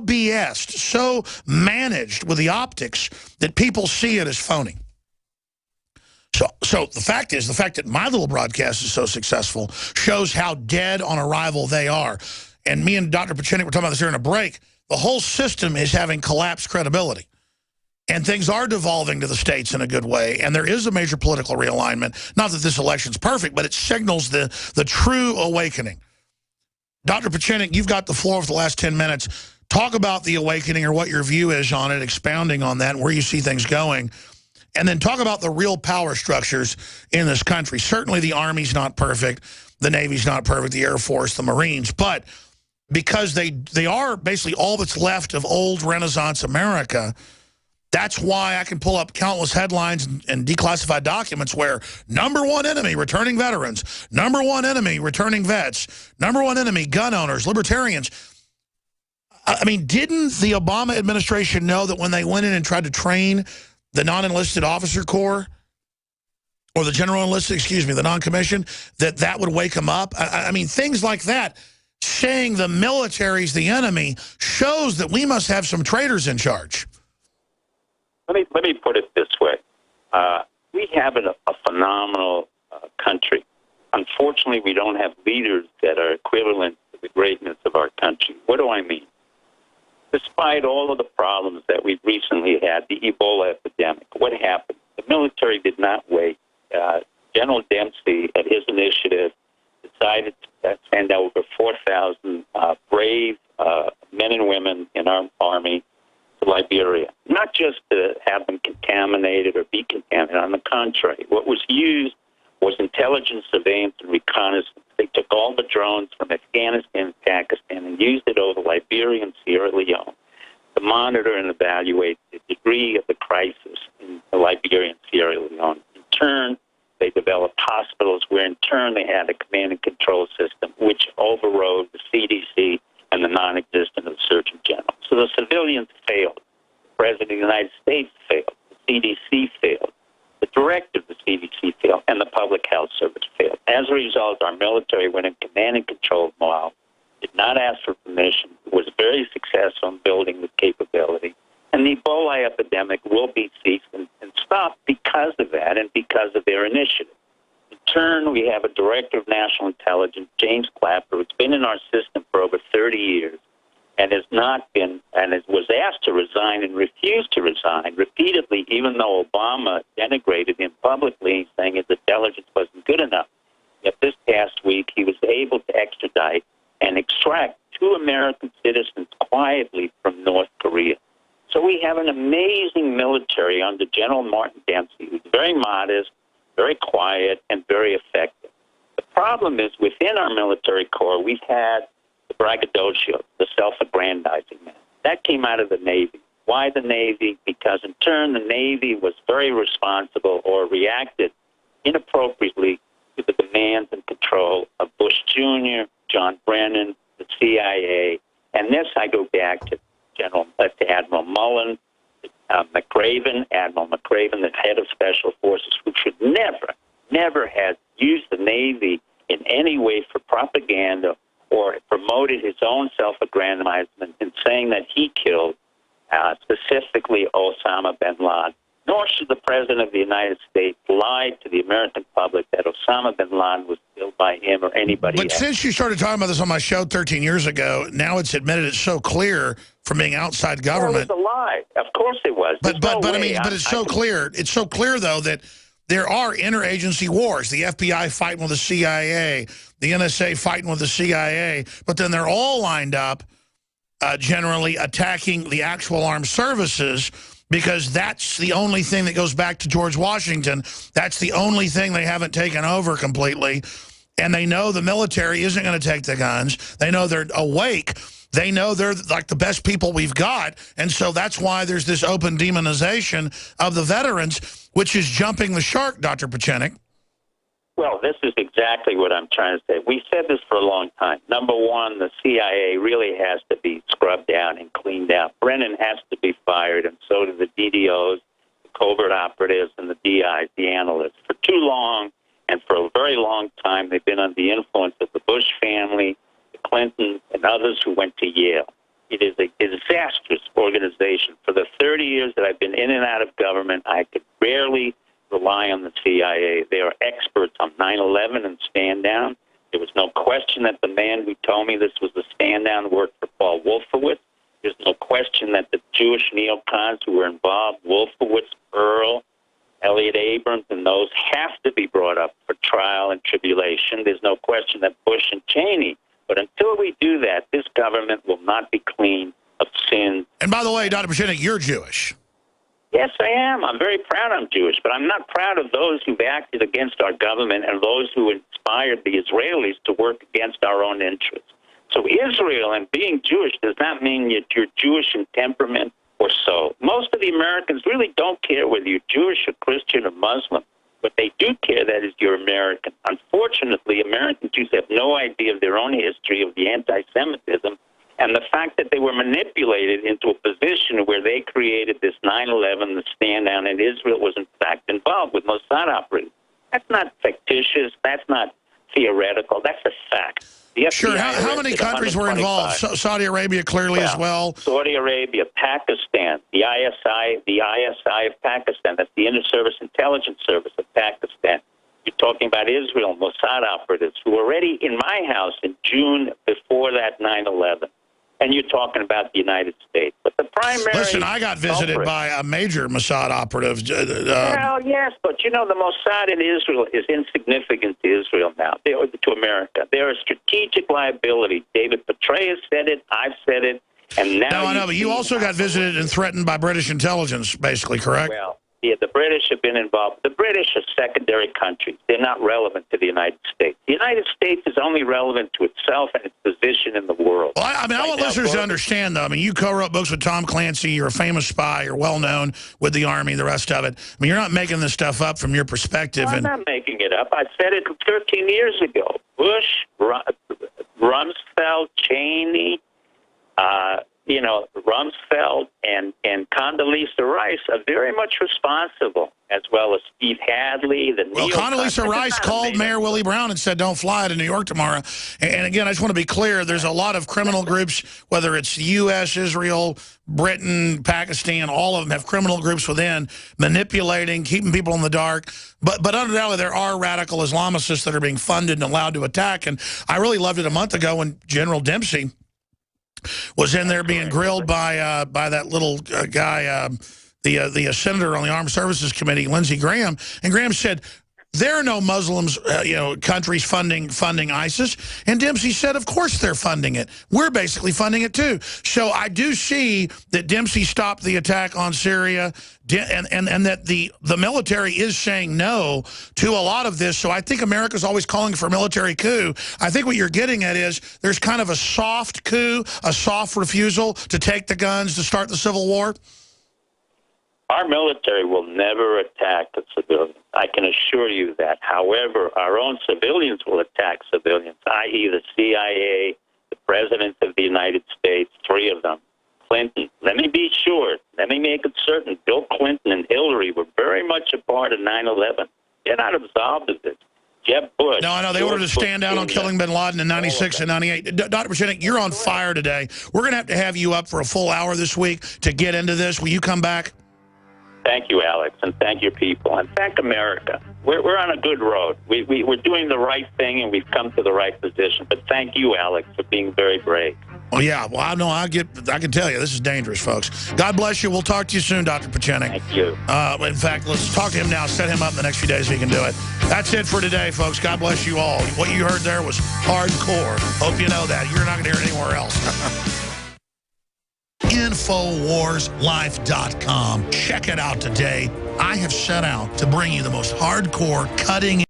BS'd, so managed with the optics that people see it as phony. So the fact that my little broadcast is so successful shows how dead on arrival they are. And me and Dr. Pieczenik were talking about this during a break. The whole system is having collapsed credibility. And things are devolving to the states in a good way. And there is a major political realignment. Not that this election's perfect, but it signals the true awakening. Dr. Pieczenik, you've got the floor for the last 10 minutes. Talk about the awakening or what your view is on it, expounding on that and where you see things going. And then talk about the real power structures in this country. Certainly the Army's not perfect. The Navy's not perfect. The Air Force, the Marines. But because they are basically all that's left of old Renaissance America, that's why I can pull up countless headlines and declassified documents where #1 enemy, returning veterans, #1 enemy, returning vets, #1 enemy, gun owners, libertarians. I mean, didn't the Obama administration know that when they went in and tried to train the non-enlisted officer corps, or the general enlisted, excuse me, the non-commissioned, that would wake them up? I mean, things like that, saying the military's the enemy, shows that we must have some traitors in charge. Let me put it this way. We have a phenomenal country. Unfortunately, we don't have leaders that are equivalent to the greatness of our country. What do I mean? Despite all of the problems that we've recently had, the Ebola epidemic, what happened? The military did not wait. General Dempsey, at his initiative, decided to send over 4,000 brave men and women in our Army to Liberia, not just to have them contaminated or be contaminated. On the contrary, what was used was intelligence, surveillance, and reconnaissance. They took all the drones from Afghanistan and Pakistan and used it over Liberia and Sierra Leone to monitor and evaluate the degree of the crisis in Liberia and Sierra Leone. In turn, they developed hospitals where in turn they had a command and control system which overrode the CDC and the non-existent of the Surgeon General. So the civilians failed. The President of the United States failed. The CDC failed. The director of the CDC failed. And the Public Health Service failed. As a result, our military went in command and control mode, did not ask for permission, was very successful in building the capability. And the Ebola epidemic will be ceased and stopped because of that and because of their initiative. In turn, we have a director of national intelligence, James Clapper, who's been in our system for over 30 years and has not been, and was asked to resign and refused to resign repeatedly, even though Obama denigrated him publicly, saying his intelligence wasn't good enough. Yet this past week, he was able to extradite and extract 2 American citizens quietly from North Korea. So we have an amazing military under General Martin Dempsey, who's very modest, very quiet, and very effective. The problem is within our military corps, we've had the braggadocio, the self-aggrandizing man. That came out of the Navy. Why the Navy? Because in turn, the Navy was very responsible or reacted inappropriately to the demands and control of Bush Jr., John Brennan, the CIA, and this I go back to Admiral Mullen, Admiral McRaven, the head of Special Forces, who should never have used the Navy in any way for propaganda or promoted his own self-aggrandizement in saying that he killed specifically Osama bin Laden. Nor should the President of the United States lie to the American public that Osama bin Laden was killed by him or anybody else. But since you started talking about this on my show 13 years ago, now it's admitted it's so clear from being outside government. Well, it was a lie. Of course it was. But it's so clear. It's so clear, though, that there are interagency wars. The FBI fighting with the CIA, the NSA fighting with the CIA, but then they're all lined up generally attacking the actual armed services, because that's the only thing that goes back to George Washington. That's the only thing they haven't taken over completely. And they know the military isn't going to take the guns. They know they're awake. They know they're like the best people we've got. And so that's why there's this open demonization of the veterans, which is jumping the shark, Dr. Pieczenik. Well, this is exactly what I'm trying to say. We said this for a long time. Number one, the CIA really has to be scrubbed out and cleaned out. Brennan has to be fired, and so do the DDOs, the covert operatives, and the DIs, the analysts. For too long, and for a very long time, they've been under the influence of the Bush family, the Clintons, and others who went to Yale. It is a disastrous organization. For the 30 years that I've been in and out of government, I could rarely rely on the CIA. They are experts on 9/11 and stand down. There was no question that the man who told me this was the stand down worked for Paul Wolfowitz. There's no question that the Jewish neocons who were involved, Wolfowitz, Earl, Elliot Abrams, and those have to be brought up for trial and tribulation. There's no question that Bush and Cheney. But until we do that, this government will not be clean of sin. And by the way, Dr. Pieczenik, you're Jewish. Yes, I am. I'm very proud I'm Jewish, but I'm not proud of those who've acted against our government and those who inspired the Israelis to work against our own interests. So Israel and being Jewish does not mean that you're Jewish in temperament or soul. Most of the Americans really don't care whether you're Jewish or Christian or Muslim. But they do care that is you're American. Unfortunately, American Jews have no idea of their own history of the anti-Semitism and the fact that they were manipulated into a position where they created this 9/11, the stand down, and Israel was in fact involved with Mossad operatives. That's not fictitious. That's not theoretical. That's a fact. Sure. How many countries were involved? Saudi Arabia clearly as well. Saudi Arabia, Pakistan, the ISI of Pakistan. That's the Inter-Service Intelligence Service of Pakistan. You're talking about Israel, Mossad operatives who were already in my house in June before that 9/11. And you're talking about the United States. But the primary... Listen, I got visited by a major Mossad operative. Well, yes, but you know, the Mossad in Israel is insignificant to Israel now, to America. They're a strategic liability. David Petraeus said it, I've said it, and now... No, I know, but you also got visited and threatened by British intelligence, basically, correct? Well, yeah, the British have been involved. The British are secondary countries. They're not relevant to the United States. The United States is only relevant to itself and its position in the world. Well, I mean, I want listeners to understand, though. I mean, you co-wrote books with Tom Clancy. You're a famous spy. You're well-known with the Army, the rest of it. I mean, you're not making this stuff up from your perspective. I'm not making it up. I said it 13 years ago. Bush, Rumsfeld, Cheney, Rumsfeld and Condoleezza Rice are very much responsible, as well as Steve Hadley. Well, Condoleezza Rice called Mayor Willie Brown and said, don't fly to New York tomorrow. And again, I just want to be clear, there's a lot of criminal groups, whether it's the U.S., Israel, Britain, Pakistan, all of them have criminal groups within, manipulating, keeping people in the dark. But undoubtedly, there are radical Islamicists that are being funded and allowed to attack. And I really loved it a month ago when General Dempsey was in there being grilled by that little guy, the senator on the Armed Services Committee, Lindsey Graham, and Graham said there are no Muslims, countries funding ISIS, and Dempsey said, of course they're funding it. We're basically funding it too. So I do see that Dempsey stopped the attack on Syria, and that the military is saying no to a lot of this. So I think America's always calling for a military coup. I think what you're getting at is there's kind of a soft coup, a soft refusal to take the guns to start the Civil War. Our military will never attack a civilian. I can assure you that. However, our own civilians will attack civilians, i.e. the CIA, the President of the United States, 3 of them, Clinton. Let me be sure. Let me make it certain. Bill Clinton and Hillary were very much a part of 9/11. They're not absolved of this. Jeb Bush. No, I know. They ordered to stand down on killing bin Laden in 96 and 98. Dr. Pieczenik, you're on fire today. We're going to have you up for a full hour this week to get into this. Will you come back? Thank you, Alex, and thank your people, and thank America. We're on a good road. We're doing the right thing, and we've come to the right position. But thank you, Alex, for being very brave. Oh, yeah. Well, I know. I can tell you, this is dangerous, folks. God bless you. We'll talk to you soon, Dr. Pieczenik. Thank you. In fact, let's talk to him now. Set him up in the next few days so he can do it. That's it for today, folks. God bless you all. What you heard there was hardcore. Hope you know that. You're not going to hear it anywhere else. InfoWarsLife.com. Check it out today. I have set out to bring you the most hardcore, cutting